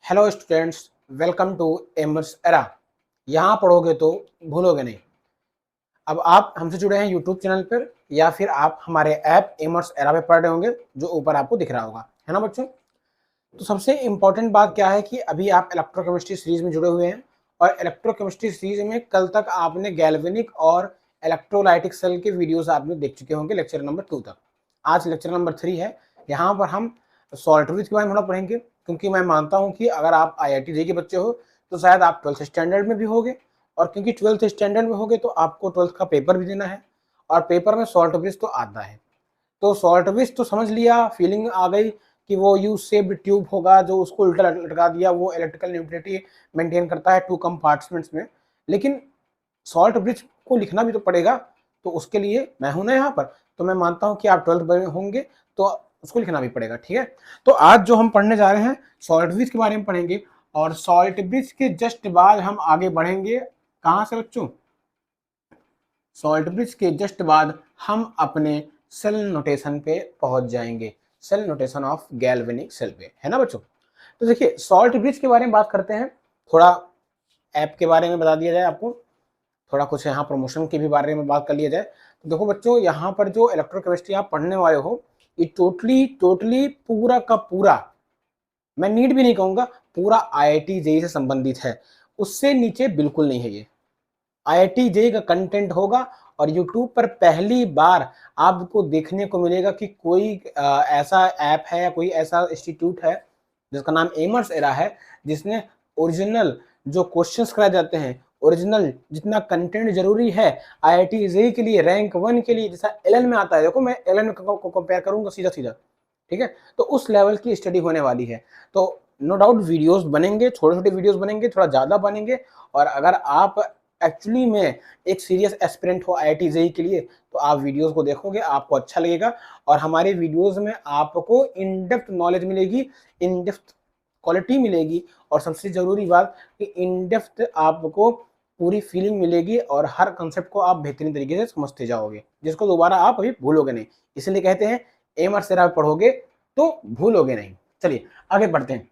Hello students, welcome to Emmers Era. यहाँ पढ़ोगे तो भूलोगे नहीं। अब आप हमसे जुड़े हैं यूट्यूब चैनल पर या फिर आप हमारे ऐप एमर्स एरा पे पढ़ रहे होंगे जो ऊपर आपको दिख रहा होगा, है ना बच्चों। तो सबसे इम्पोर्टेंट बात क्या है कि अभी आप इलेक्ट्रोकेमिस्ट्री सीरीज में जुड़े हुए हैं और इलेक्ट्रोकेमिस्ट्री सीरीज में कल तक आपने गैल्वेनिक और इलेक्ट्रोलाइटिक सेल के वीडियोस आपने देख चुके होंगे लेक्चर नंबर 2 तक। आज लेक्चर नंबर 3 है। यहाँ पर हम सॉल्ट ब्रिज के बारे में थोड़ा पढ़ेंगे, क्योंकि मैं मानता हूँ कि अगर आप IIT JEE के बच्चे हो तो शायद आप 12th स्टैंडर्ड में भी होगे, और क्योंकि 12th स्टैंडर्ड में होगे तो आपको 12th का पेपर भी देना है और पेपर में सॉल्ट ब्रिज तो आता है। तो सॉल्ट ब्रिज तो समझ लिया, फीलिंग आ गई कि वो यू शेप्ड ट्यूब होगा जो उसको उल्टा लटका दिया, वो इलेक्ट्रिकल न्यूट्रलिटी मेंटेन करता है 2 कंपार्टमेंट्स में। लेकिन सॉल्ट ब्रिज को लिखना भी तो पड़ेगा, तो उसके लिए मैं हूं ना यहाँ पर। तो मैं मानता हूँ कि आप 12th में होंगे तो उसको लिखना भी पड़ेगा, ठीक है। तो आज जो हम पढ़ने जा रहे हैं सॉल्ट ब्रिज के बारे में पढ़ेंगे, और सॉल्ट ब्रिज के जस्ट बाद हम आगे बढ़ेंगे कहाँ से बच्चों? सॉल्ट ब्रिज के जस्ट बाद हम अपने सेल नोटेशन पे पहुंच जाएंगे, cell notation of galvanic cell पे, है ना बच्चों। तो देखिए सॉल्ट ब्रिज के बारे में बात करते हैं, थोड़ा ऐप के बारे में बता दिया जाए आपको, थोड़ा कुछ यहाँ प्रमोशन के भी बारे में बात कर लिया जाए। तो देखो बच्चों, यहाँ पर जो इलेक्ट्रोकेमिस्ट्री आप पढ़ने वाले हो ये टोटली पूरा का पूरा, मैं नीट भी नहीं कहूंगा, पूरा IIT JEE से संबंधित है, उससे नीचे बिल्कुल नहीं है। ये IIT JEE का कंटेंट होगा और YouTube पर पहली बार आपको देखने को मिलेगा कि कोई ऐसा ऐप है या कोई ऐसा इंस्टीट्यूट है जिसका नाम एमर्स एरा है, जिसने ओरिजिनल जो क्वेश्चंस कराए जाते हैं, ओरिजिनल जितना कंटेंट जरूरी है IIT JEE के लिए, रैंक 1 के लिए, जैसा LN में आता है। देखो मैं LN को कंपेयर करूंगा सीधा सीधा, ठीक है। तो उस लेवल की स्टडी होने वाली है। तो नो डाउट वीडियोस बनेंगे, छोटे छोटे वीडियोस बनेंगे, थोड़ा ज़्यादा बनेंगे। और अगर आप एक्चुअली में एक सीरियस एस्पिरेंट हो IIT JEE के लिए तो आप वीडियोस को देखोगे, आपको अच्छा लगेगा। और हमारे वीडियोस में आपको इन डेप्थ नॉलेज मिलेगी, इन डेप्थ क्वालिटी मिलेगी, और सबसे ज़रूरी बात कि इन डेप्थ आपको पूरी फीलिंग मिलेगी और हर कंसेप्ट को आप बेहतरीन तरीके से समझते जाओगे, जिसको दोबारा आप अभी भूलोगे नहीं। इसलिए कहते हैं एमर्स एरा पढ़ोगे तो भूलोगे नहीं। चलिए आगे बढ़ते हैं,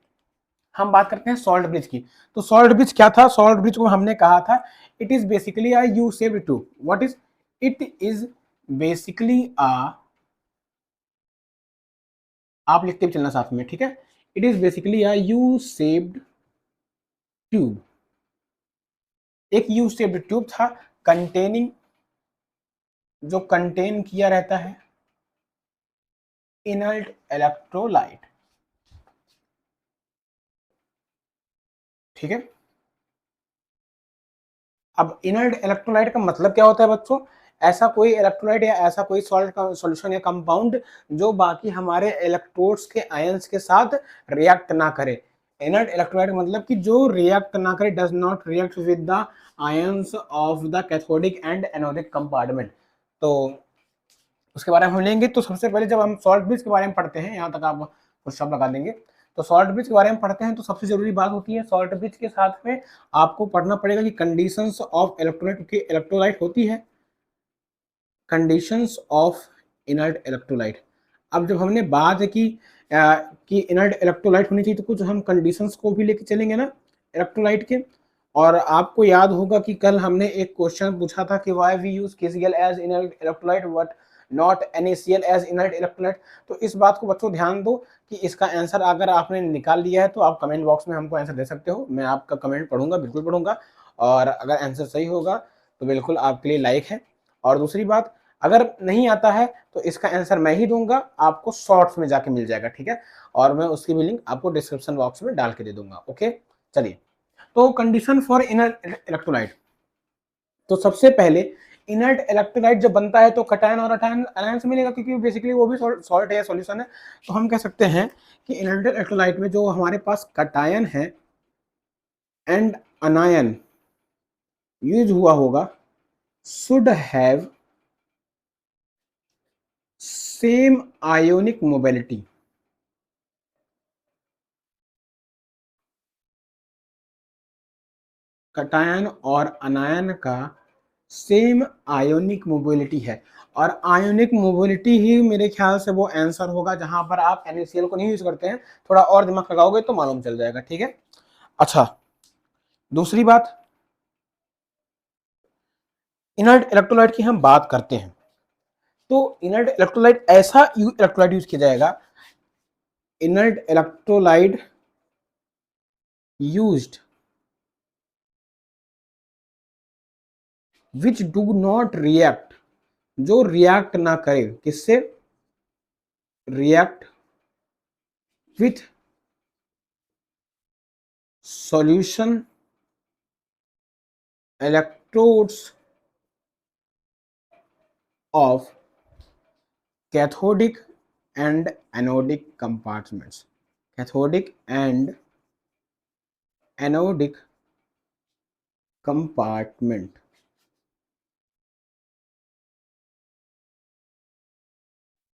हम बात करते हैं सॉल्ट ब्रिज की। तो सॉल्ट ब्रिज क्या था? सॉल्ट ब्रिज को हमने कहा था it is basically a U shaped tube. What is it? Is basically अ, आप लिखते भी चलना साथ में, ठीक है। It is basically a U shaped tube. एक यू शेप्ड ट्यूब था कंटेनिंग, जो कंटेन किया रहता है इनर्ट इलेक्ट्रोलाइट, ठीक है। अब इनर्ट इलेक्ट्रोलाइट का मतलब क्या होता है बच्चों? ऐसा कोई इलेक्ट्रोलाइट या ऐसा कोई सॉल्ट का सॉल्यूशन या कंपाउंड जो बाकी हमारे इलेक्ट्रोड्स के आयंस के साथ रिएक्ट ना करे। इनर्ट इलेक्ट्रोलाइट मतलब कि जो रिएक्ट ना करे, does not react with the ions of the cathodic and anodic compartment. तो उसके बारे में हम लेंगे। तो सबसे पहले जब हम सॉल्ट ब्रिज के बारे में पढ़ते हैं, यहाँ तक आप कुछ शब्द लगा देंगे, तो सॉल्ट ब्रिज के बारे में पढ़ते हैं तो सबसे जरूरी बात होती है सॉल्ट ब्रिज के साथ में आपको पढ़ना पड़ेगा कि कंडीशंस ऑफ इलेक्ट्रोलाइट, क्योंकि इलेक्ट्रोलाइट होती है कंडीशंस ऑफ इनर्ट इलेक्ट्रोलाइट। अब जब हमने बात की कि इनर्ट इलेक्ट्रोलाइट होनी चाहिए, तो कुछ हम कंडीशंस को भी लेके चलेंगे ना इलेक्ट्रोलाइट के। और आपको याद होगा कि कल हमने एक क्वेश्चन पूछा था कि why we use KCl as inert electrolyte but not NaCl as inert electrolyte. तो इस बात को बच्चों ध्यान दो कि इसका आंसर अगर आपने निकाल लिया है तो आप कमेंट बॉक्स में हमको आंसर दे सकते हो, मैं आपका कमेंट पढ़ूंगा, बिल्कुल पढ़ूंगा। और अगर आंसर सही होगा तो बिल्कुल आपके लिए लाइक है। और दूसरी बात, अगर नहीं आता है तो इसका आंसर मैं ही दूंगा, आपको शॉर्ट्स में जाके मिल जाएगा, ठीक है। और मैं उसकी भी लिंक आपको डिस्क्रिप्शन बॉक्स में डाल के दे दूंगा, ओके। चलिए, तो कंडीशन फॉर इनर्ट इलेक्ट्रोलाइट। तो सबसे पहले इनर्ट इलेक्ट्रोलाइट जब बनता है तो कटायन और अटायन आयन से मिलेगा, क्योंकि बेसिकली वो भी सॉल्ट है, सॉल्यूशन है। तो हम कह सकते हैं कि इनर्ट इलेक्ट्रोलाइट में जो हमारे पास कटायन है एंड अनायन यूज हुआ होगा should have same ionic mobility. Cation और अनायन का सेम आयोनिक मोबिलिटी है, और आयोनिक मोबिलिटी ही मेरे ख्याल से वो आंसर होगा जहां पर आप NaCl को नहीं यूज करते हैं। थोड़ा और दिमाग लगाओगे तो मालूम चल जाएगा, ठीक है। अच्छा, दूसरी बात, इनर्ट इलेक्ट्रोलाइट की हम बात करते हैं तो इनर्ट इलेक्ट्रोलाइट ऐसा इलेक्ट्रोलाइट यूज किया जाएगा, inert electrolyte used which do not react, जो रिएक्ट ना करे, किससे, react with solution electrodes of cathodic and anodic compartments, cathodic and anodic compartment.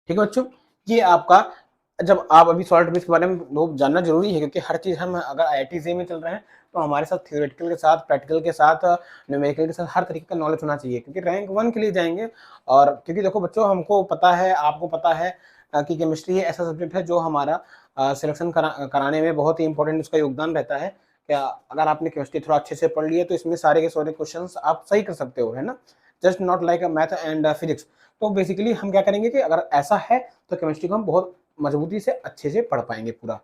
ठीक है बच्चों, ये आपका, जब आप अभी सॉल्ट ब्रिज के बारे में लोग जानना जरूरी है, क्योंकि हर चीज़ हम अगर IIT में चल रहे हैं तो हमारे साथ थियोरेटिकल के साथ, प्रैक्टिकल के साथ, न्यूमेरिकल के साथ हर तरीके का नॉलेज होना चाहिए, क्योंकि रैंक 1 के लिए जाएंगे। और क्योंकि देखो बच्चों, हमको पता है, आपको पता है कि केमिस्ट्री ऐसा सब्जेक्ट है जो हमारा सिलेक्शन कराने में बहुत ही इंपॉर्टेंट उसका योगदान रहता है। क्या अगर आपने केमिस्ट्री थोड़ा अच्छे से पढ़ लिया तो इसमें सारे के सारे क्वेश्चन आप सही कर सकते हो, है ना, just not like math and physics. तो बेसिकली हम क्या करेंगे कि अगर ऐसा है तो केमिस्ट्री को हम बहुत मजबूती से अच्छे से पढ़ पाएंगे, पूरा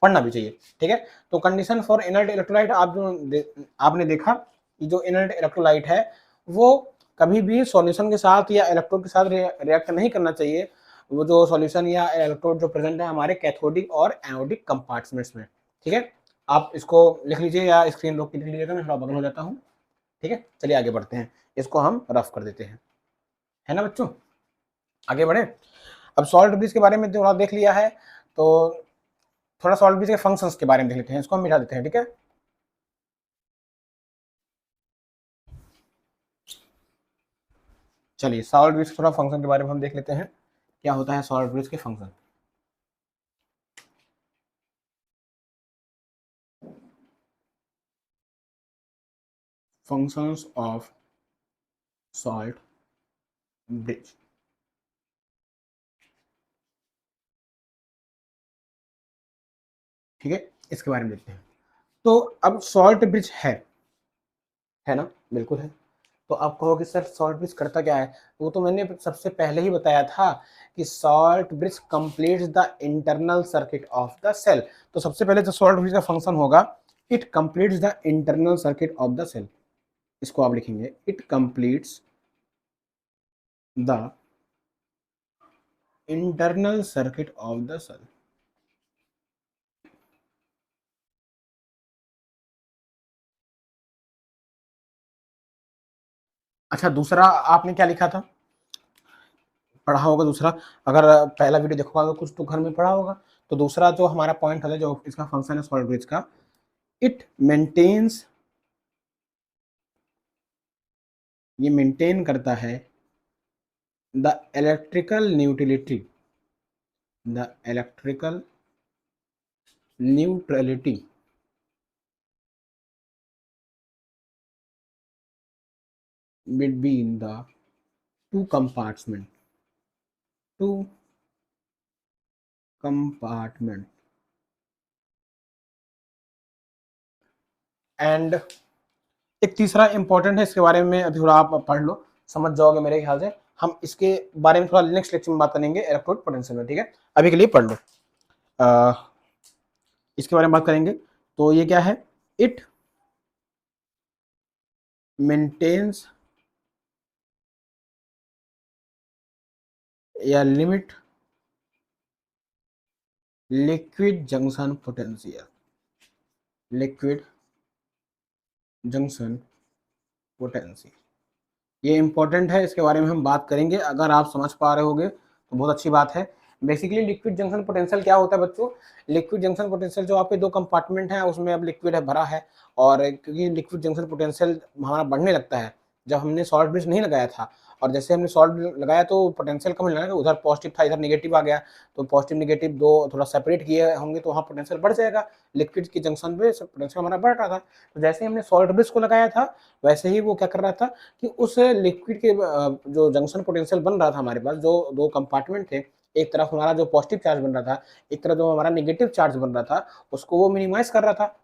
पढ़ना भी चाहिए। ठीक है, तो कंडीशन फॉर इनर्ट इलेक्ट्रोलाइट, आपने देखा कि जो इनर्ट इलेक्ट्रोलाइट है वो कभी भी सॉल्यूशन के साथ या इलेक्ट्रोड के साथ रिएक्ट नहीं करना चाहिए। वो जो सॉल्यूशन या इलेक्ट्रोड जो प्रेजेंट है हमारे कैथोडिक और एनोडिक कंपार्टमेंट्स में। ठीक है, आप इसको लिख लीजिए या स्क्रीन रोक के लिख लीजिएगा, मैं थोड़ा बगल हो जाता हूँ। ठीक है, चलिए आगे बढ़ते हैं, इसको हम रफ कर देते हैं, है ना बच्चों, आगे बढ़े। अब सॉल्ट ब्रिज के बारे में थोड़ा देख लिया है, तो थोड़ा सॉल्ट ब्रिज के फंक्शंस के बारे में देख लेते हैं, इसको हम मिटा देते हैं। ठीक है, चलिए सॉल्ट ब्रिज थोड़ा फंक्शन के बारे में हम देख लेते हैं, क्या होता है सॉल्ट ब्रिज के function. Functions of salt bridge, ठीक है, इसके बारे में देखते हैं। तो अब सॉल्ट ब्रिज है ना, बिल्कुल है। तो आप कहोगे सर सॉल्ट ब्रिज करता क्या है, वो तो मैंने सबसे पहले ही बताया था कि salt bridge completes the internal circuit of the cell. तो सबसे पहले जो सॉल्ट ब्रिज का फंक्शन होगा, it completes the internal circuit of the cell, इसको आप लिखेंगे it completes the internal circuit of the cell. अच्छा, दूसरा आपने क्या लिखा था, पढ़ा होगा दूसरा, अगर पहला वीडियो देखोगे तो कुछ तो घर में पढ़ा होगा। तो दूसरा जो हमारा पॉइंट है, जो इसका फंक्शन है सॉल्ट ब्रिज का, इट मेंटेन्स, ये मेंटेन करता है the electrical neutrality, the electrical neutrality between the two compartment, two compartment and एक तीसरा इंपॉर्टेंट है, इसके बारे में अभी थोड़ा आप पढ़ लो, समझ जाओगे मेरे ख्याल से। हम इसके बारे में थोड़ा नेक्स्ट लेक्चर में बात करेंगे, इलेक्ट्रोड पोटेंशियल में। ठीक है, अभी के लिए पढ़ लो, इसके बारे में बात करेंगे। तो ये क्या है, इट मेंटेन्स या limit liquid junction potential, liquid junction potential, ये इंपॉर्टेंट है, इसके बारे में हम बात करेंगे। अगर आप समझ पा रहे होगे तो बहुत अच्छी बात है। बेसिकली लिक्विड जंक्शन पोटेंशियल क्या होता है बच्चों, लिक्विड जंक्शन पोटेंशियल जो आपके दो कंपार्टमेंट हैं उसमें अब लिक्विड है भरा है, और क्योंकि लिक्विड जंक्शन पोटेंशियल हमारा बढ़ने लगता है जब हमने सॉल्ट ब्रिज नहीं लगाया था, और जैसे हमने सॉल्ट लगाया तो पोटेंशियल कम लगा, उधर पॉजिटिव था इधर नेगेटिव आ गया, तो पॉजिटिव नेगेटिव दो थोड़ा सेपरेट किए होंगे तो वहाँ पोटेंशियल बढ़ जाएगा, लिक्विड की जंक्शन पे पोटेंशियल हमारा बढ़ रहा था। तो जैसे हमने सॉल्ट ब्रिज को लगाया था वैसे ही वो क्या कर रहा था कि उस लिक्विड के जो जंक्शन पोटेंशियल बन रहा था हमारे पास, जो दो कंपार्टमेंट थे, एक तरफ हमारा जो पॉजिटिव चार्ज बन रहा था, एक तरफ जो हमारा नेगेटिव चार्ज बन रहा था, उसको वो मिनिमाइज कर रहा था।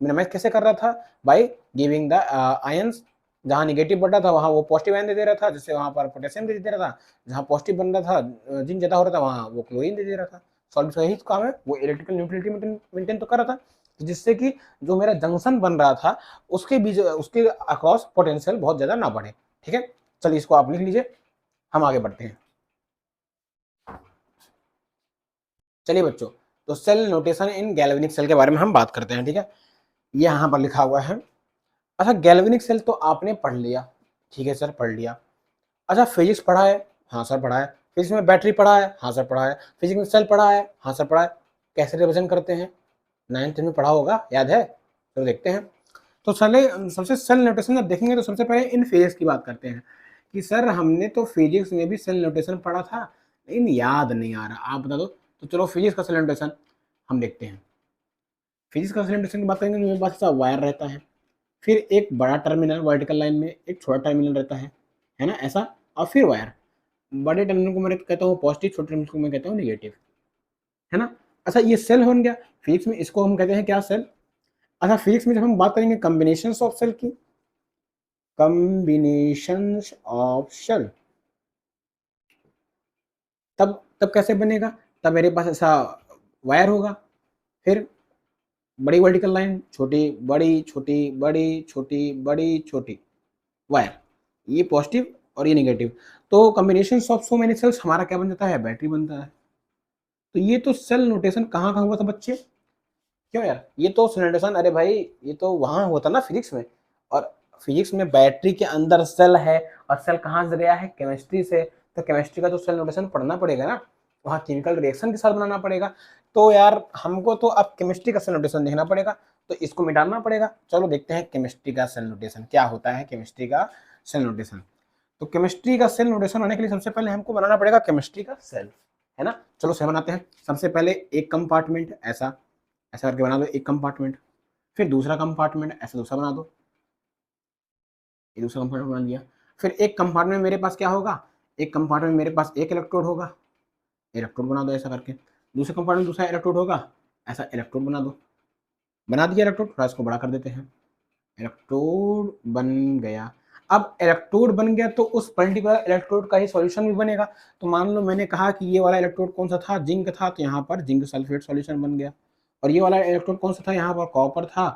मिनिमाइज कैसे कर रहा था? बाय गिविंग द आयंस, जहाँ नेगेटिव बढ़ रहा था वहाँ वो पॉजिटिव आयन दे दे रहा था, जिससे वहाँ पर पोटेशियम दे दे रहा था, जहाँ पॉजिटिव बन रहा था जिंक ज्यादा हो रहा था वहाँ वो क्लोरीन दे दे रहा था। सॉल्व का यही काम है, वो इलेक्ट्रिकल न्यूट्रलिटी मेंटेन तो कर रहा था, जिससे कि जो मेरा जंक्शन बन रहा था उसके बीच उसके अक्रॉस पोटेंशियल बहुत ज्यादा ना बढ़े। ठीक है, चलिए इसको आप लिख लीजिए, हम आगे बढ़ते हैं। चलिए बच्चों, तो cell notation in galvanic cell के बारे में हम बात करते हैं। ठीक है, ये यहाँ पर लिखा हुआ है। अच्छा, गैल्वेनिक सेल तो आपने पढ़ लिया, ठीक है सर पढ़ लिया। अच्छा, फिजिक्स पढ़ा है? हाँ सर पढ़ा है। फिजिक्स में बैटरी पढ़ा है? हाँ सर पढ़ा है। फिजिक्स में सेल पढ़ा है? हाँ सर पढ़ा है। कैसे रिप्रेजेंट करते हैं? 9th में पढ़ा होगा, याद है? तो देखते हैं। तो चले सबसे सेल नोटेशन जब देखेंगे तो सबसे पहले इन फेजेस की बात करते हैं कि सर हमने तो फिजिक्स में भी सेल नोटेशन पढ़ा था लेकिन याद नहीं आ रहा, आप बता दो। तो चलो फिजिक्स का सेल नोटेशन हम देखते हैं। फिजिक्स का सेल नोटेशन की बात करेंगे तो मेरे पास ऐसा वायर रहता है, फिर एक बड़ा टर्मिनल वर्टिकल लाइन में, एक छोटा टर्मिनल रहता है ना ऐसा, और फिर वायर। बड़े टर्मिनल को मैं कहता हूँ पॉजिटिव, छोटे टर्मिनल को मैं कहता हूँ निगेटिव, है ना। अच्छा, ये सेल बन गया। फिजिक्स में इसको हम कहते हैं क्या? सेल। अच्छा, फिजिक्स में जब हम बात करेंगे कम्बिनेशन ऑफ सेल की, कम्बिनेशंस ऑफ सेल, तब तब कैसे बनेगा? तब मेरे पास ऐसा वायर होगा, फिर बड़ी वर्टिकल लाइन, छोटी बड़ी छोटी बड़ी छोटी बड़ी छोटी वायर, ये पॉजिटिव और ये नेगेटिव। तो combination of so many cells हमारा क्या बन जाता है? बैटरी बनता है। तो ये तो सेल नोटेशन कहाँ कहाँ हुआ था बच्चे? क्यों यार, ये तो सेल नोटेशन, अरे भाई ये तो वहां होता ना फिजिक्स में। और फिजिक्स में बैटरी के अंदर सेल है, और सेल कहाँ से गया है? केमिस्ट्री से। तो केमिस्ट्री का तो सेल नोटेशन पढ़ना पड़ेगा ना, वहाँ केमिकल रिएक्शन के साथ बनाना पड़ेगा। तो यार हमको तो अब केमिस्ट्री का सेल नोटेशन देखना पड़ेगा, तो इसको मिटाना पड़ेगा। चलो देखते हैं केमिस्ट्री का सेल नोटेशन क्या होता है। केमिस्ट्री का सेल नोटेशन, तो केमिस्ट्री का सेल नोटेशन होने के लिए सबसे पहले हमको बनाना पड़ेगा केमिस्ट्री का सेल, है ना। चलो सेल बनाते हैं। सबसे पहले एक कंपार्टमेंट ऐसा ऐसा करके बना दो, एक कंपार्टमेंट। फिर दूसरा कंपार्टमेंट ऐसा दूसरा बना दो, ये दूसरा कंपार्टमेंट बना दिया। फिर एक कंपार्टमेंट मेरे पास क्या होगा? एक कंपार्टमेंट मेरे पास एक इलेक्ट्रोड होगा, इलेक्ट्रोड बना दो ऐसा करके। दूसरे कंपार्टमेंट दूसरा इलेक्ट्रोड होगा, ऐसा इलेक्ट्रोड बना दो। बना दिया इलेक्ट्रोड, थोड़ा इसको बड़ा कर देते हैं। इलेक्ट्रोड बन गया। अब इलेक्ट्रोड बन गया तो उस पर्टिकुलर इलेक्ट्रोड का ही सॉल्यूशन भी बनेगा। तो मान लो मैंने कहा कि ये वाला इलेक्ट्रोड कौन सा था? जिंक था, तो यहाँ पर जिंक सल्फेट सॉल्यूशन बन गया। और ये वाला इलेक्ट्रोड कौन सा था? यहाँ पर कॉपर था,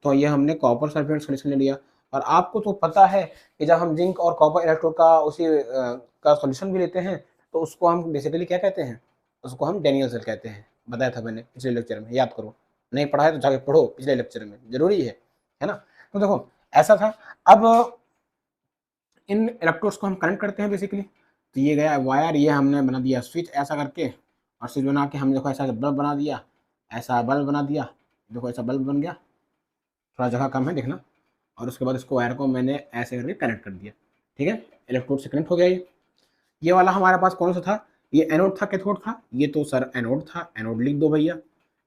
तो ये हमने कॉपर सल्फेट सॉल्यूशन ले लिया। और आपको तो पता है कि जब हम जिंक और कॉपर इलेक्ट्रोड का उसी का सॉल्यूशन भी लेते हैं तो उसको हम बेसिकली क्या कहते हैं? उसको हम डैनियल सेल कहते हैं। बताया था मैंने पिछले लेक्चर में, याद करो। नहीं पढ़ा है तो जाके पढ़ो, पिछले लेक्चर में जरूरी है ना। तो देखो ऐसा था। अब इन इलेक्ट्रोड्स को हम कनेक्ट करते हैं बेसिकली। तो ये गया वायर, ये हमने बना दिया स्विच ऐसा करके, और स्विच बना के हमने देखो ऐसा बल्ब बना दिया, ऐसा बल्ब बना दिया। देखो ऐसा बल्ब बन गया, थोड़ा जगह कम है देखना। और उसके बाद इसको वायर को मैंने ऐसे करके कनेक्ट कर दिया। ठीक है, इलेक्ट्रोड से कनेक्ट हो गया ये वाला हमारे पास कौन सा था? ये एनोड था कैथोड था? ये तो सर एनोड था, एनोड लिख दो भैया।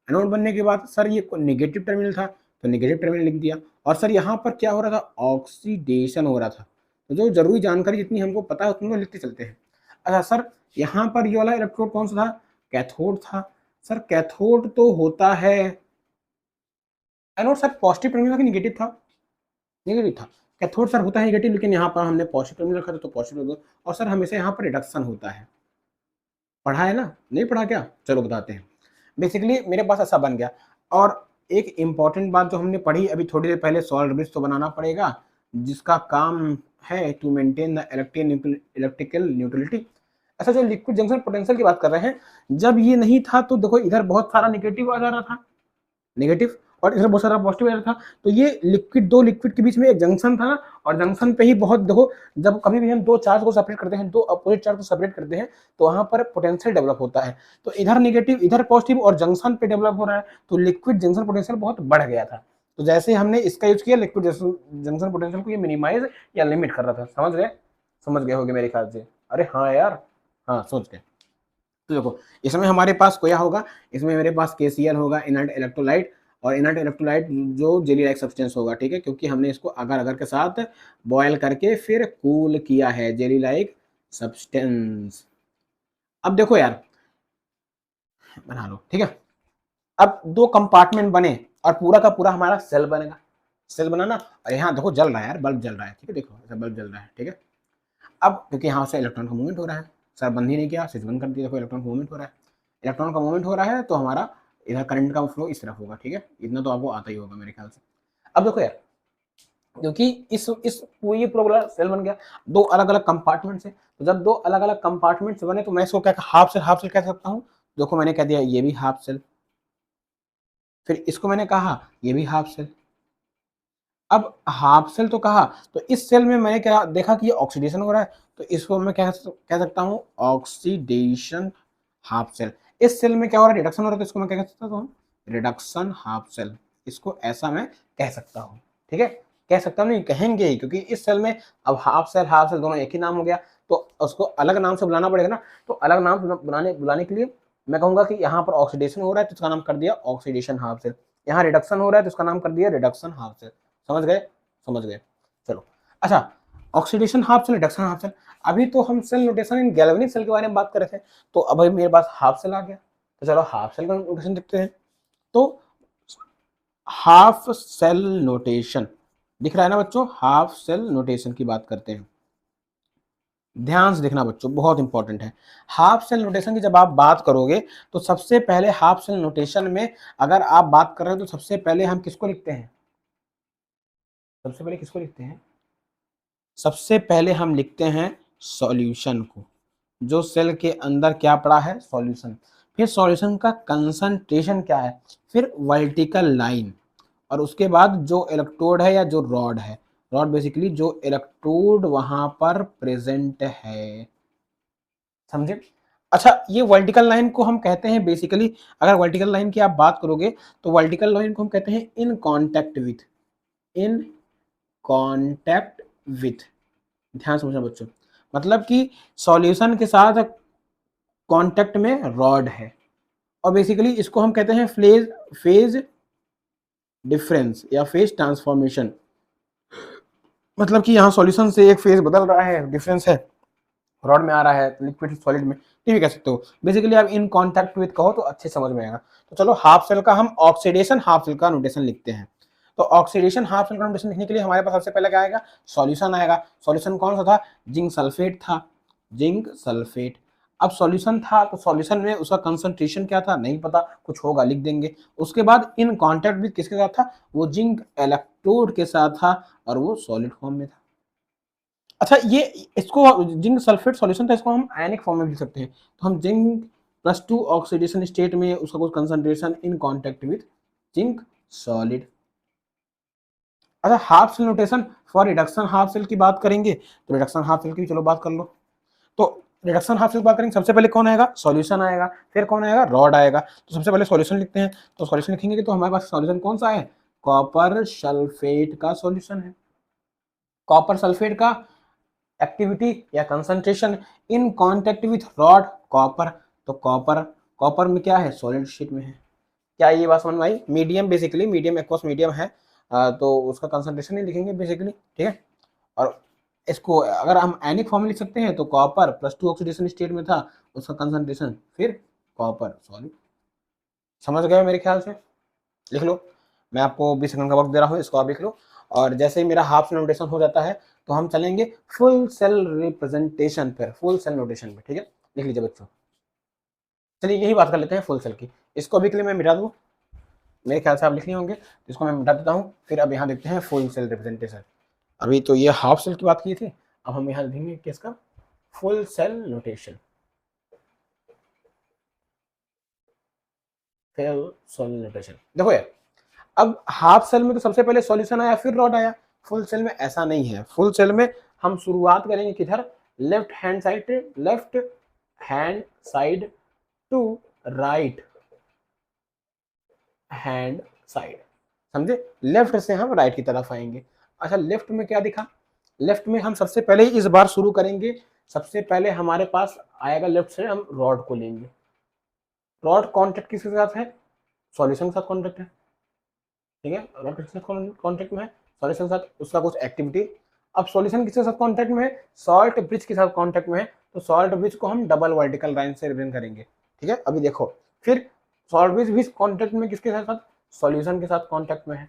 एनोड बनने के बाद सर ये नेगेटिव टर्मिनल था, तो नेगेटिव टर्मिनल लिख दिया। और सर यहाँ पर क्या हो रहा था? ऑक्सीडेशन हो रहा था। तो जो जरूरी जानकारी जितनी हमको पता है उतनी तो लिखते चलते हैं। अच्छा सर, यहाँ पर ये वाला इलेक्ट्रोड कौन सा था? कैथोड था। सर कैथोड तो होता है एनोड। सर पॉजिटिव टर्मिनल था कि निगेटिव था? नेगेटिव था। कैथोड सर होता है नेगेटिव, लेकिन यहाँ पर हमने पॉजिटिव टर्मिनल रखा था तो पॉजिटिव रख दो। और सर हमेशा यहाँ पर रिडक्शन होता है, पढ़ा है ना? नहीं पढ़ा क्या? चलो बताते हैं। बेसिकली मेरे पास ऐसा बन गया। और एक इंपॉर्टेंट बात जो हमने पढ़ी अभी थोड़ी देर पहले, सॉल्ट ब्रिज तो बनाना पड़ेगा, जिसका काम है to maintain the electrical neutrality. ऐसा जो लिक्विड जंक्शन पोटेंशियल की बात कर रहे हैं, जब ये नहीं था तो देखो इधर बहुत सारा निगेटिव आ जा रहा था, नेगेटिव, और इधर बहुत सारा पॉजिटिव आ रहा था। तो ये लिक्विड, दो लिक्विड के बीच में एक जंक्शन था, और जंक्शन पे ही बहुत देखो, जब कभी भी हम दो चार्ज को सेपरेट करते हैं, दो अपोजिट चार्ज को सेपरेट करते हैं, तो वहां पर पोटेंशियल डेवलप होता है। तो इधर नेगेटिव इधर पॉजिटिव और जंक्शन पे डेवलप हो रहा है, तो लिक्विड जंक्शन पोटेंशियल बहुत बढ़ गया था। तो जैसे हमने इसका यूज किया लिक्विड जंक्शन पोटेंशियल को, ये मिनिमाइज या लिमिट कर रहा था। समझ गए? समझ गए होगे मेरे ख्याल से। अरे हाँ यार, हाँ समझ गए। तो देखो इसमें हमारे पास क्या होगा? इसमें मेरे पास KCl होगा, इनर्ट इलेक्ट्रोलाइट। और इनर्ट इलेक्ट्रोलाइट जो जेली लाइक सब्सटेंस होगा, ठीक है, क्योंकि हमने इसको अगर अगर के साथ बॉयल करके फिर कूल किया है, जेली लाइक सब्सटेंस। अब देखो यार, बना लो, ठीक है। अब दो कंपार्टमेंट बने और पूरा का पूरा हमारा सेल बनेगा। सेल बनाना, और यहाँ देखो जल रहा है यार, बल्ब जल रहा है, ठीक है, देखो ऐसा बल्ब जल रहा है, ठीक है। अब क्योंकि यहाँ से इलेक्ट्रॉन का मूवमेंट हो रहा है, सर बंद ही नहीं किया, स्विच बंद कर दिया, देखो इलेक्ट्रॉन का मूवमेंट हो रहा है। इलेक्ट्रॉन का मूवमेंट हो रहा है तो हमारा इधर करंट का फ्लो इस तरफ होगा, ठीक है, इतना तो आपको आता ही होगा मेरे ख्याल से। अब देखो यार, क्योंकि इस पूरी पूरा सेल बन गया, दो अलग अलग कंपार्टमेंट से, तो जब दो अलग अलग कंपार्टमेंट बने तो मैं इसको क्या हाफ सेल कह सकता हूँ। देखो मैंने कह दिया ये भी हाफ सेल, फिर इसको मैंने कहा ये भी हाफ सेल। अब हाफ सेल तो कहा, तो इस सेल में मैंने क्या देखा कि ये ऑक्सीडेशन हो रहा है, तो इसको मैं कह सकता हूँ ऑक्सीडेशन हाफ सेल। इस सेल में क्या हो रहा है, रिडक्शन हो रहा है, तो इसको मैं क्या कह सकता हूँ, रिडक्शन हाफ सेल। इसको ऐसा मैं कह सकता हूँ, ठीक है, कह सकता हूँ, नहीं कहेंगे ही, क्योंकि इस सेल में अब हाफ सेल दोनों एक ही नाम हो गया, तो उसको अलग नाम से बुलाना पड़ेगा ना। तो अलग नाम बुलाने के लिए मैं कहूंगा कि यहाँ पर ऑक्सीडेशन हो रहा है तो इसका नाम कर दिया ऑक्सीडेशन हाफ सेल, यहाँ रिडक्शन हो रहा है तो इसका नाम कर दिया रिडक्शन हाफ सेल। समझ गए, समझ गए, चलो। अच्छा, oxidation half cell, reduction half cell. अभी तो हम cell notation in galvanic cell के बारे में बात कर रहे थे, तो अब मेरे पास हाफ सेल आ गया, तो चलो हाफ सेल का नोटेशन देखते हैं। तो हाफ सेल नोटेशन दिख रहा है ना बच्चों, हाफ सेल नोटेशन की बात करते हैं। ध्यान से देखना बच्चों, बहुत इंपॉर्टेंट है। हाफ सेल नोटेशन की जब आप बात करोगे तो सबसे पहले हाफ सेल नोटेशन में अगर आप बात कर रहे हो तो सबसे पहले हम किसको लिखते हैं, सबसे पहले किसको लिखते हैं, सबसे पहले हम लिखते हैं सॉल्यूशन को, जो सेल के अंदर क्या पड़ा है, सॉल्यूशन। फिर सॉल्यूशन का कंसंट्रेशन क्या है, फिर वर्टिकल लाइन, और उसके बाद जो इलेक्ट्रोड है या जो रॉड है, रॉड बेसिकली जो इलेक्ट्रोड वहां पर प्रेजेंट है, समझे। अच्छा, ये वर्टिकल लाइन को हम कहते हैं बेसिकली, अगर वर्टिकल लाइन की आप बात करोगे तो वर्टिकल लाइन को हम कहते हैं इन contact with, in contact with. ध्यान समझना बच्चों, मतलब कि सॉल्यूशन के साथ कांटेक्ट में रॉड है, और बेसिकली इसको हम कहते हैं फेज डिफरेंस या फेज ट्रांसफॉर्मेशन। मतलब कि यहाँ सॉल्यूशन से एक फेज बदल रहा है, डिफरेंस है, रॉड में आ रहा है, लिक्विड सॉलिड में, ठीक है, कह सकते हो। बेसिकली आप इन कांटेक्ट विथ कहो तो अच्छे समझ में आएगा। तो चलो हाफ सेल का हम ऑक्सीडेशन हाफ सेल का नोटेशन लिखते हैं। तो ऑक्सीडेशन हाफ सेल का नोटेशन लिखने के लिए हमारे पास सबसे पहले क्या आएगा, सॉल्यूशन आएगा। सॉल्यूशन कौन सा था, जिंक सल्फेट था, जिंक सल्फेट। अब सॉल्यूशन था तो सॉल्यूशन में उसका कंसंट्रेशन क्या था नहीं पता, कुछ होगा लिख देंगे। उसके बाद इन कांटेक्ट विथ किसके साथ था, वो जिंक इलेक्ट्रोड के साथ था, और वो सॉलिड फॉर्म में था। अच्छा, ये इसको जिंक सल्फेट सॉल्यूशन था, इसको हम आयनिक फॉर्म में लिख सकते हैं। तो हम जिंक +2 ऑक्सीडेशन स्टेट में उसका कुछ concentration in contact with zinc solid. अच्छा, half cell notation for reduction half cell की बात करेंगे, तो रिडक्शन हाफ सेल की भी चलो बात कर लो। तो रिडक्शन हाफ सेल की बात करेंगे, सबसे पहले कौन आएगा, सॉल्यूशन आएगा, फिर कौन आएगा, रॉड आएगा। तो सबसे पहले सॉल्यूशन लिखते हैं, तो सॉल्यूशन लिखेंगे तो हमारे पास सॉल्यूशन कौन सा है, कॉपर सल्फेट का सॉल्यूशन है। कॉपर सल्फेट का एक्टिविटी या concentration in contact with rod copper, तो कॉपर, कॉपर में क्या है, सॉलिड स्टेट में है। क्या ये बात समझ में आई, medium basically medium aqueous medium है, तो उसका कंसंट्रेशन नहीं लिखेंगे बेसिकली, ठीक है। और इसको अगर हम आयनिक फॉर्म में लिख सकते हैं तो कॉपर +2 ऑक्सीडेशन स्टेट में था, उसका कंसंट्रेशन फिर कॉपर सॉलिड। समझ गए मेरे ख्याल से, लिख लो। मैं आपको 20 सेकंड का वक्त दे रहा हूँ, इसको आप लिख लो। और जैसे ही मेरा हाफ सेल नोटेशन हो जाता है तो हम चलेंगे फुल सेल रिप्रेजेंटेशन पर, फुल सेल नोटेशन पे, ठीक है। लिख लीजिए बच्चों, चलिए यही बात कर लेते हैं फुल सेल की। इसको अभी के लिए मैं मिटा दूँ, मेरे ख्याल से आप लिख लिए होंगे, इसको मैं मिटा देता हूँ। फिर अब यहाँ देखते हैं फुल सेल रिप्रेजेंटेशन। अभी तो ये हाफ सेल की बात की थी, अब हम यहाँ देखेंगे किसका, full cell notation, full cell notation. देखो यार, अब हाफ सेल में तो सबसे पहले सॉल्यूशन आया फिर रॉड आया, फुल सेल में ऐसा नहीं है। फुल सेल में हम शुरुआत करेंगे किधर, left hand side, left hand side to right hand side, समझे, लेफ्ट से हम राइट की तरफ आएंगे। अच्छा, लेफ्ट में क्या दिखा, लेफ्ट में हम सबसे पहले इस बार शुरू करेंगे, सबसे पहले हमारे पास आएगा लेफ्ट से, हम रॉड को लेंगे। रॉड कॉन्टेक्ट किसके साथ है, सॉल्यूशन के साथ कॉन्टेक्ट है, ठीक है, रॉड किसके साथ कॉन्टेक्ट में है, सॉल्यूशन के साथ, उसका कुछ एक्टिविटी। अब सॉल्यूशन किसके साथ कॉन्टेक्ट में है, सॉल्ट ब्रिज के साथ कॉन्टेक्ट में है, तो सॉल्ट ब्रिज को हम डबल वर्टिकल लाइन से रिप्रेजेंट करेंगे, ठीक है। अभी देखो, फिर सॉल्ट ब्रिज भी कांटेक्ट में किसके साथ साथ, सॉल्यूशन के साथ कांटेक्ट में है,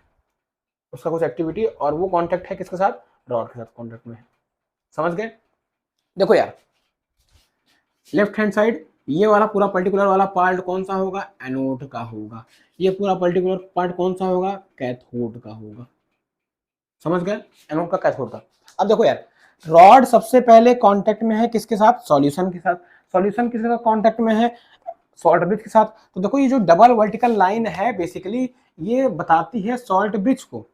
उसका कुछ एक्टिविटी, और वो कांटेक्ट है किसके साथ, रॉड के साथ कांटेक्ट में है। समझ गए। देखो यार, लेफ्ट हैंड साइड ये वाला पूरा पर्टिकुलर वाला पार्ट कौन सा होगा, एनोड का होगा, ये पूरा पर्टिकुलर पार्ट कौन सा होगा, कैथोड का होगा। समझ गए, एनोड का कैथोड का। अब देखो यार, रॉड सबसे पहले कांटेक्ट में है किसके साथ, सॉल्यूशन के साथ, सॉल्यूशन किसके साथ कांटेक्ट में है, सॉल्ट ब्रिज के साथ। तो देखो ये जो डबल वर्टिकल लाइन है बेसिकली ये बताती है सॉल्ट ब्रिज को,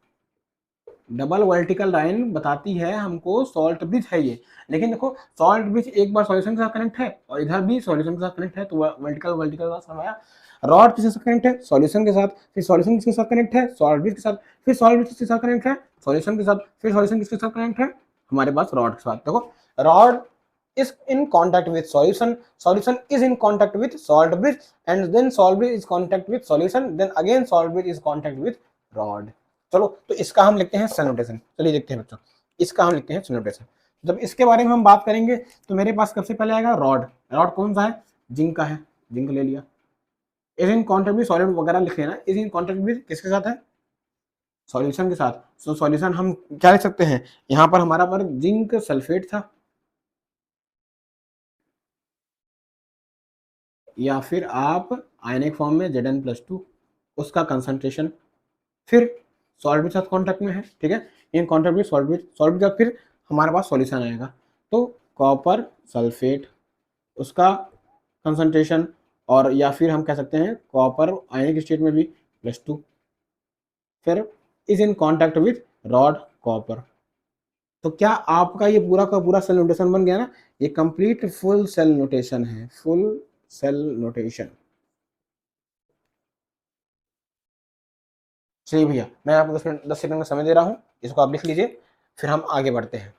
डबल वर्टिकल लाइन बताती है हमको सॉल्ट ब्रिज है ये। लेकिन देखो सॉल्ट ब्रिज एक बार सॉल्यूशन के साथ कनेक्ट है और इधर भी सॉल्यूशन के साथ कनेक्ट है, तो वर्टिकल वर्टिकल का समझाया। रॉड किसके साथ कनेक्ट है, सॉल्यूशन के साथ, फिर सॉल्यूशन किसके साथ कनेक्ट है, सॉल्ट ब्रिज के साथ, फिर सॉल्ट ब्रिज किसके साथ कनेक्ट है, सॉल्यूशन के साथ, फिर सॉल्यूशन किसके साथ कनेक्ट है, हमारे पास रॉड के साथ। देखो rod is in contact with solution, solution is in contact with salt bridge, and then salt bridge is contact with solution, then again salt bridge is contact with rod। चलो तो इसका हम लिखते हैं सेल नोटेशन। चलिए देखते हैं बच्चों, इसका हम लिखते हैं सेल नोटेशन। जब इसके बारे में हम बात करेंगे तो मेरे पास सबसे पहले आएगा रॉड। रॉड कौन सा है, जिंक का है, जिंक ले लिया। Is in contact with solid वगैरह लिख लेना, इज इन कॉन्टेक्ट विद किसके साथ है, सॉल्यूशन के साथ। सो सॉल्यूशन हम क्या लिख सकते हैं, यहाँ पर हमारा पर जिंक सल्फेट था, या फिर आप आयनिक फॉर्म में Zn+2 उसका कंसंट्रेशन, फिर सॉल्ट के साथ कॉन्टैक्ट में है, ठीक है, इन कॉन्टैक्ट विद सॉल्ट का फिर हमारे पास सॉल्यूशन आएगा, तो कॉपर सल्फेट उसका कंसंट्रेशन, और या फिर हम कह सकते हैं कॉपर आयनिक स्टेट में भी +2, फिर is in contact with rod copper. तो क्या आपका ये पूरा का पूरा सेल नोटेशन बन गया ना, ये कंप्लीट फुल सेल नोटेशन है, फुल सेल नोटेशन। चलिए भैया मैं आपको 10 सेकंड का समय दे रहा हूँ, इसको आप लिख लीजिए, फिर हम आगे बढ़ते हैं।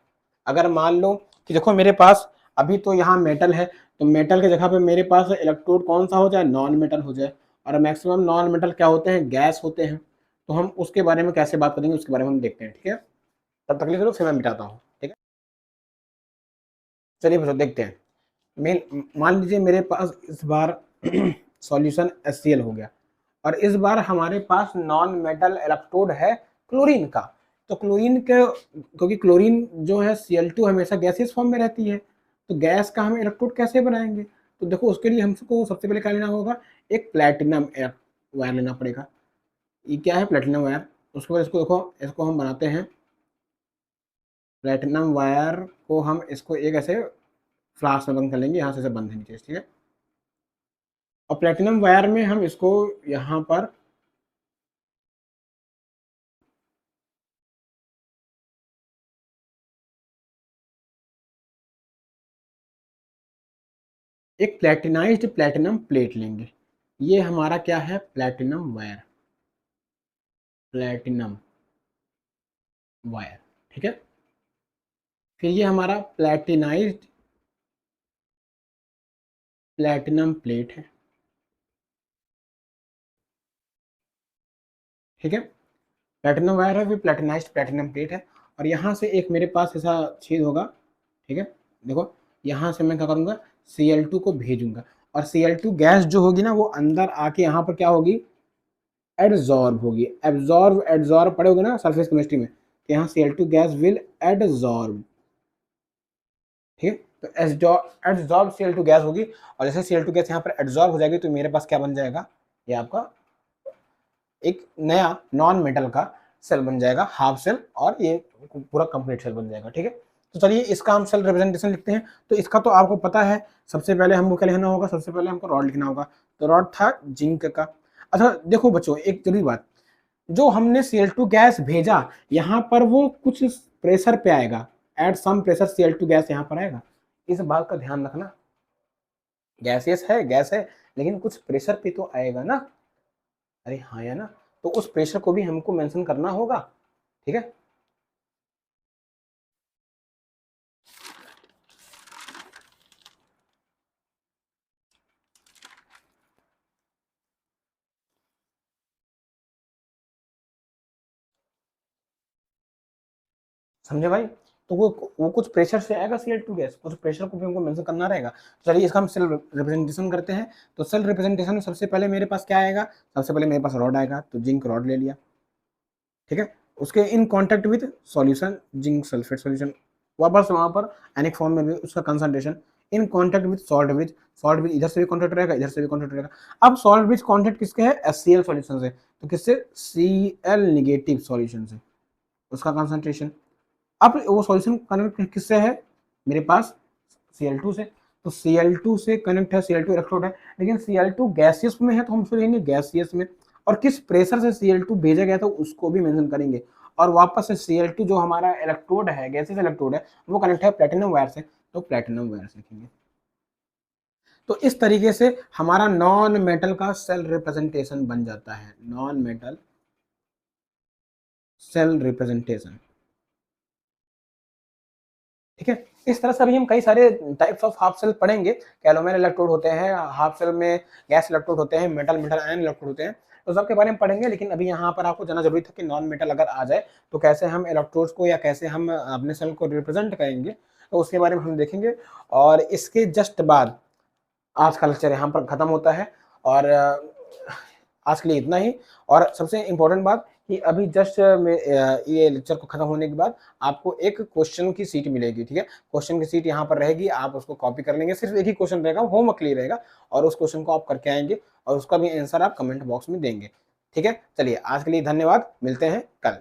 अगर मान लो कि देखो मेरे पास अभी तो यहाँ मेटल है, तो मेटल की जगह पे मेरे पास इलेक्ट्रोड कौन सा हो जाए, नॉन मेटल हो जाए, और मैक्सिमम नॉन मेटल क्या होते हैं, गैस होते हैं। तो हम उसके बारे में कैसे बात करेंगे उसके बारे में हम देखते हैं, ठीक है। तब तक लिख लो, फिर मैं मिटाता हूँ, ठीक है। चलिए बच्चों देखते हैं। मान लीजिए मेरे पास इस बार सॉल्यूशन HCl हो गया, और इस बार हमारे पास नॉन मेटल इलेक्ट्रोड है क्लोरीन का। तो क्लोरीन के, क्योंकि क्लोरीन जो है Cl2 हमेशा गैसियस फॉर्म में रहती है, तो गैस का हम इलेक्ट्रोड कैसे बनाएंगे। तो देखो उसके लिए हमको सबसे पहले क्या लेना होगा, एक प्लेटिनम वायर लेना पड़ेगा। ये क्या है, प्लेटिनम वायर। उसके बाद इसको देखो, इसको हम बनाते हैं, प्लेटिनम वायर को हम इसको एक ऐसे फ्लास्क में बंद कर लेंगे, यहाँ से बंद है नीचे, ठीक है। और प्लेटिनम वायर में हम इसको यहाँ पर एक प्लेटिनाइज्ड प्लेटिनम प्लेट लेंगे। ये हमारा क्या है, प्लेटिनम वायर, प्लेटिनम वायर, ठीक है। फिर ये हमारा प्लेटिनाइज्ड प्लेटिनम प्लेट है, ठीक है। प्लेटिनम वायर है, फिर प्लेटिनाइज्ड प्लेटिनम प्लेट है, और यहाँ से एक मेरे पास ऐसा छेद होगा, ठीक है। देखो यहाँ से मैं क्या करूँगा, Cl2 को भेजूंगा, और Cl2 गैस जो होगी ना वो अंदर आके यहाँ पर क्या होगी, एडजॉर्ब होगी। एब्जॉर्ब एडजॉर्ब पढ़े होगे ना सरफेस केमिस्ट्री में, कि यहाँ Cl2 गैस विल एडजॉर्ब, ठीक है। तो एडजॉर्ब Cl2 गैस होगी, और जैसे Cl2 गैस यहाँ पर एडजॉर्ब हो जाएगी तो मेरे पास क्या बन जाएगा, ये आपका एक नया नॉन मेटल का सेल बन जाएगा, हाफ सेल, और ये पूरा कंप्लीट सेल बन जाएगा, ठीक है। तो चलिए इसका हम सेल रिप्रेजेंटेशन लिखते हैं। तो इसका तो आपको पता है, सबसे पहले हमको क्या लिखना होगा, सबसे पहले हमको रॉड लिखना होगा। तो रॉड था जिंक का। अच्छा देखो बच्चों एक जरूरी बात, जो हमने Cl2 गैस भेजा यहाँ पर वो कुछ प्रेशर पे आएगा, at some pressure Cl2 gas यहाँ पर आएगा, इस बात का ध्यान रखना। गैसियस है, गैस है, लेकिन कुछ प्रेशर पे तो आएगा ना, अरे हाँ या ना। तो उस प्रेशर को भी हमको मेंशन करना होगा, ठीक है। समझे भाई, तो वो कुछ प्रेशर से आएगा Cl2 गैस, कुछ प्रेशर को भी हमको मेंशन करना रहेगा। चलिए इसका हम सेल रिप्रेजेंटेशन करते हैं। तो सेल रिप्रेजेंटेशन में सबसे पहले मेरे पास क्या आएगा, सबसे पहले मेरे पास रॉड आएगा, तो जिंक रॉड ले लिया, ठीक है। उसके in contact with solution zinc sulphate solution, वापस वहां पर एनिक फॉर्म में भी उसका concentration in contact with salt with इधर से भी कॉन्टेक्ट रहेगा, इधर से भी कॉन्टेक्ट रहेगा। अब सॉल्ट विद कॉन्टेक्ट किसके है, HCl सॉल्यूशन से, तो किससे, Cl नेगेटिव सॉल्यूशन से उसका कंसंट्रेशन। अब वो सॉल्यूशन कनेक्ट किससे है, मेरे पास Cl2 से, तो Cl2 से कनेक्ट है, Cl2 इलेक्ट्रोड है, लेकिन Cl2 गैसियस में है तो हम उसको लेंगे गैसियस में, और किस प्रेशर से Cl2 भेजा गया था उसको भी मेंशन करेंगे। और वापस से Cl2 जो हमारा इलेक्ट्रोड है, गैसियस इलेक्ट्रोड है, वो कनेक्ट है प्लेटिनम वायर से, तो प्लेटिनम वायर से लिखेंगे। तो इस तरीके से हमारा नॉन मेटल का सेल रिप्रेजेंटेशन बन जाता है, नॉन मेटल सेल रिप्रेजेंटेशन, ठीक है। इस तरह से अभी हम कई सारे टाइप्स ऑफ हाफ सेल पढ़ेंगे। कैलोमेल इलेक्ट्रोड होते हैं, हाफ सेल में गैस इलेक्ट्रोड होते हैं, मेटल मेटल आयन इलेक्ट्रोड होते हैं, तो सबके बारे में पढ़ेंगे। लेकिन अभी यहाँ पर आपको जानना जरूरी था कि नॉन मेटल अगर आ जाए तो कैसे हम इलेक्ट्रोड्स को या कैसे हम अपने सेल को रिप्रेजेंट करेंगे, तो उसके बारे में हम देखेंगे। और इसके जस्ट बाद आज का लेक्चर यहाँ पर खत्म होता है, और आज के लिए इतना ही। और सबसे इम्पोर्टेंट बात कि अभी जस्ट ये लेक्चर को खत्म होने के बाद आपको एक क्वेश्चन की सीट मिलेगी, ठीक है। क्वेश्चन की सीट यहाँ पर रहेगी, आप उसको कॉपी कर लेंगे, सिर्फ एक ही क्वेश्चन रहेगा, होमवर्क के लिए रहेगा, और उस क्वेश्चन को आप करके आएंगे और उसका भी आंसर आप कमेंट बॉक्स में देंगे, ठीक है। चलिए आज के लिए धन्यवाद, मिलते हैं कल।